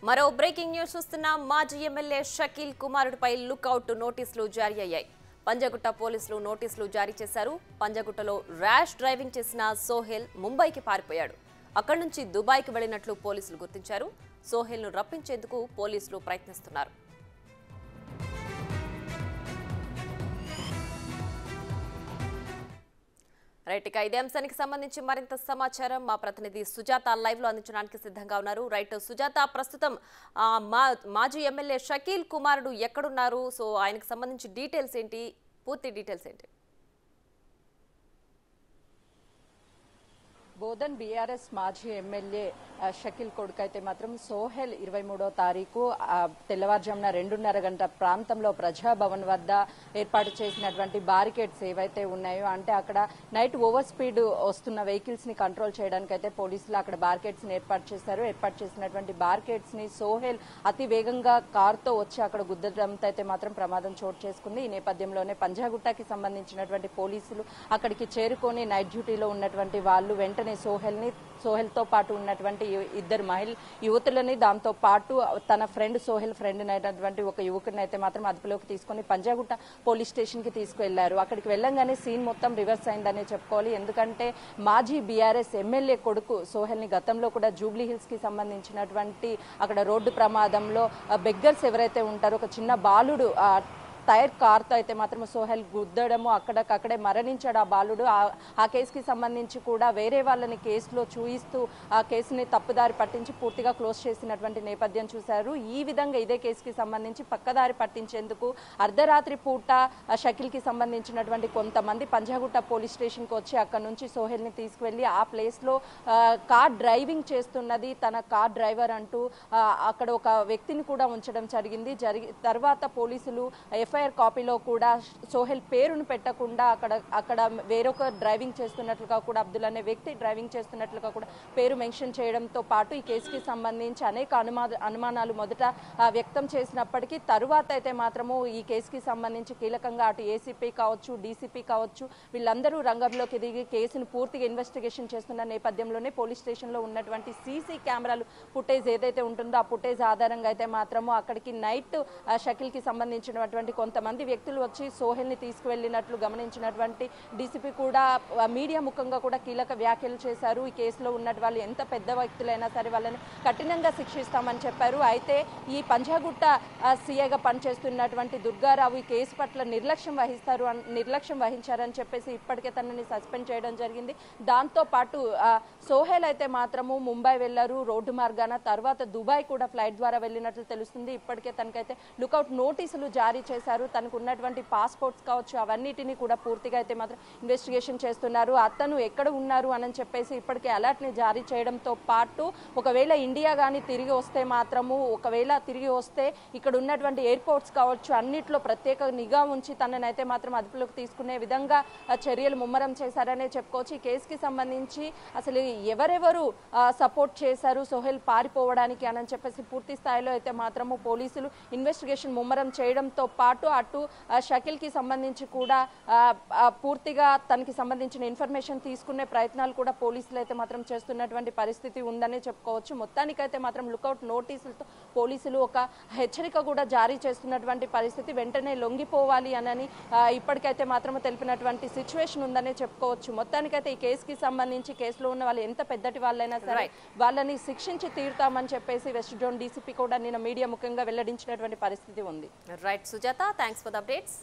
మరో breaking news చూస్తున్నాం. మాజీ ఎమ్మెల్యే షకీల్ కుమారుడిపై లుక్అవుట్ నోటీసులు జారీ అయ్యాయి. పంజగుట్ట పోలీసులు నోటీసులు జారీ చేశారు. పంజగుట్టలో ర్యాష్ డ్రైవింగ్ చేసిన సోహెల్ ముంబైకి పారిపోయాడు. అక్కడి నుంచి దుబాయ్కి వెళ్లినట్లు పోలీసులు గుర్తించారు. సోహెల్ను రప్పించేందుకు పోలీసులు ప్రయత్నిస్తున్నారు. రైట్, ఇక ఇదే అంశానికి సంబంధించి మరింత సమాచారం మా ప్రతినిధి సుజాత లైవ్ లో అందించడానికి సిద్ధంగా ఉన్నారు. రైట్ సుజాత, ప్రస్తుతం మాజీ ఎమ్మెల్యే షకీల్ కుమారుడు ఎక్కడున్నారు? సో ఆయనకు సంబంధించి డీటెయిల్స్ ఏంటి, పూర్తి డీటెయిల్స్ ఏంటి? బోధన్ బీఆర్ఎస్ మాజీ ఎమ్మెల్యే షకీల్ కొడుకు అయితే మాత్రం సోహెల్ 23వ తారీఖు తెల్లవారుజామున 2:30 గంటల ప్రాంతంలో ప్రజాభవన్ వద్ద ఏర్పాటు చేసినటువంటి బారికేడ్స్ ఏవైతే ఉన్నాయో, అంటే అక్కడ నైట్ ఓవర్ స్పీడ్ వస్తున్న వెహికల్స్ ని కంట్రోల్ చేయడానికి అయితే పోలీసులు అక్కడ బారికేడ్స్ ని ఏర్పాటు చేశారు. ఏర్పాటు చేసినటువంటి బారికేడ్స్ ని సోహెల్ అతి వేగంగా కారుతో వచ్చి అక్కడ గుద్దడంతో అయితే మాత్రం ప్రమాదం చోటు చేసుకుంది. ఈ నేపథ్యంలోనే పంజాగుట్టకి సంబంధించినటువంటి పోలీసులు అక్కడికి చేరుకొని నైట్ డ్యూటీలో ఉన్నటువంటి వాళ్ళు వెంటనే సోహెల్తో పాటు ఉన్నటువంటి ఇద్దరు యువతులని, దాంతో పాటు తన సోహెల్ ఫ్రెండ్ అయినటువంటి ఒక యువకుడిని అయితే మాత్రం అదుపులోకి తీసుకుని పంజాగుట్ట పోలీస్ స్టేషన్ కి తీసుకువెళ్లారు. అక్కడికి వెళ్లంగానే సీన్ మొత్తం రివర్స్ అయిందనే చెప్పుకోవాలి. ఎందుకంటే మాజీ బీఆర్ఎస్ ఎమ్మెల్యే కొడుకు సోహెల్ ని గతంలో కూడా జూబ్లీ హిల్స్ కి సంబంధించినటువంటి అక్కడ రోడ్డు ప్రమాదంలో బెగ్గర్స్ ఎవరైతే ఉంటారో ఒక చిన్న బాలుడు టైర్ కార్తో అయితే మాత్రం సోహెల్ గుద్దడము, అక్కడే మరణించాడు ఆ బాలుడు. ఆ కేసుకి సంబంధించి కూడా వేరే వాళ్ళని కేసులో చూయిస్తూ ఆ కేసుని తప్పుదారి పట్టించి పూర్తిగా క్లోజ్ చేసినటువంటి నేపథ్యం చూశారు. ఈ విధంగా ఇదే కేసుకి సంబంధించి పక్కదారి పట్టించేందుకు అర్ధరాత్రి పూట షకీల్ కి సంబంధించినటువంటి కొంతమంది పంజాగుట్ట పోలీస్ స్టేషన్ కి వచ్చి అక్కడ నుంచి సోహెల్ ని తీసుకువెళ్లి ఆ ప్లేస్ లో కార్ డ్రైవింగ్ చేస్తున్నది తన కార్ డ్రైవర్ అంటూ అక్కడ ఒక వ్యక్తిని కూడా ఉంచడం జరిగింది. తర్వాత పోలీసులు ఎఫ్ఐఆర్ కాపీలో కూడా సోహెల్ పేరును పెట్టకుండా అక్కడ వేరొక డ్రైవింగ్ చేస్తున్నట్లుగా కూడా అబ్దుల్ అనే వ్యక్తి డ్రైవింగ్ చేస్తున్నట్లుగా కూడా పేరు మెన్షన్ చేయడంతో పాటు ఈ కేసుకి సంబంధించి అనేక అనుమానాలు మొదట వ్యక్తం చేసినప్పటికీ తరువాత అయితే మాత్రము ఈ కేసుకి సంబంధించి కీలకంగా అటు ఏసీపీ కావచ్చు, డీసీపీ కావచ్చు, వీళ్ళందరూ రంగంలోకి దిగి కేసును పూర్తిగా ఇన్వెస్టిగేషన్ చేస్తున్న నేపథ్యంలోనే పోలీస్ స్టేషన్ లో ఉన్నటువంటి సీసీ కెమెరాలు ఫుటేజ్ ఏదైతే ఉంటుందో ఆ ఫుటేజ్ ఆధారంగా అయితే మాత్రము అక్కడికి నైట్ షకీల్ కి సంబంధించినటువంటి కొంతమంది వ్యక్తులు వచ్చి సోహెల్ ని తీసుకువెళ్లినట్లు గమనించినటువంటి డీసీపీ కూడా మీడియా ముఖంగా కూడా కీలక వ్యాఖ్యలు చేశారు. ఈ కేసులో ఉన్నటువంటి వాళ్ళు ఎంత పెద్ద వ్యక్తులైనా సరే వాళ్ళని కఠినంగా శిక్షిస్తామని చెప్పారు. అయితే ఈ పంజాగుట్ట సీఐగా పనిచేస్తున్నటువంటి దుర్గారావు ఈ కేసు పట్ల నిర్లక్ష్యం వహించారని చెప్పేసి ఇప్పటికే తనని సస్పెండ్ చేయడం జరిగింది. దాంతో పాటు సోహెల్ అయితే మాత్రము ముంబై వెళ్లారు రోడ్డు మార్గాన, తర్వాత దుబాయ్ కూడా ఫ్లైట్ ద్వారా వెళ్ళినట్లు తెలుస్తుంది. ఇప్పటికే తనకైతే లుకౌట్ నోటీసులు జారీ చేశారు. తనకు ఉన్నటువంటి పాస్పోర్ట్స్ కావచ్చు అవన్నిటిని కూడా పూర్తిగా అయితే మాత్రం ఇన్వెస్టిగేషన్ చేస్తున్నారు. అతను ఎక్కడ ఉన్నారు అని చెప్పేసి ఇప్పటికే అలర్ట్ ని జారీ చేయడంతో పాటు ఒకవేళ ఇండియా కానీ తిరిగి వస్తే మాత్రము తిరిగి వస్తే ఇక్కడ ఉన్నటువంటి ఎయిర్పోర్ట్స్ కావచ్చు అన్నిట్లో ప్రత్యేక నిఘా ఉంచి తనని అయితే మాత్రం అదుపులోకి తీసుకునే విధంగా చర్యలు ముమ్మరం చేశారనే చెప్పుకోవచ్చు. ఈ కేసుకి సంబంధించి అసలు ఎవరెవరు సపోర్ట్ చేశారు సోహెల్ పారిపోవడానికి అని చెప్పేసి పూర్తి స్థాయిలో అయితే మాత్రము పోలీసులు ఇన్వెస్టిగేషన్ ముమ్మరం చేయడంతో పాటు అటు షకీల్ కి సంబంధించి కూడా పూర్తిగా తనకి సంబంధించిన ఇన్ఫర్మేషన్ తీసుకునే ప్రయత్నాలు కూడా పోలీసులు అయితే మాత్రం చేస్తున్నటువంటి పరిస్థితి ఉందని చెప్పుకోవచ్చు. మొత్తానికైతే మాత్రం లుకౌట్ నోటీసులతో పోలీసులు ఒక హెచ్చరిక కూడా జారీ చేస్తున్నటువంటి పరిస్థితి. వెంటనే లొంగిపోవాలి అని ఇప్పటికైతే మాత్రం తెలిపినటువంటి సిచ్యువేషన్ ఉందనే చెప్పుకోవచ్చు. మొత్తానికైతే ఈ కేసుకి సంబంధించి కేసులో ఉన్న వాళ్ళు ఎంత పెద్దటి వాళ్ళైనా సరే వాళ్ళని శిక్షించి తీరుతామని చెప్పేసి వెస్ట్ జోన్ డీసీపీ కూడా నిన్న మీడియా ముఖ్యంగా వెల్లడించినటువంటి పరిస్థితి ఉంది. Right Sujatha, thanks for the updates.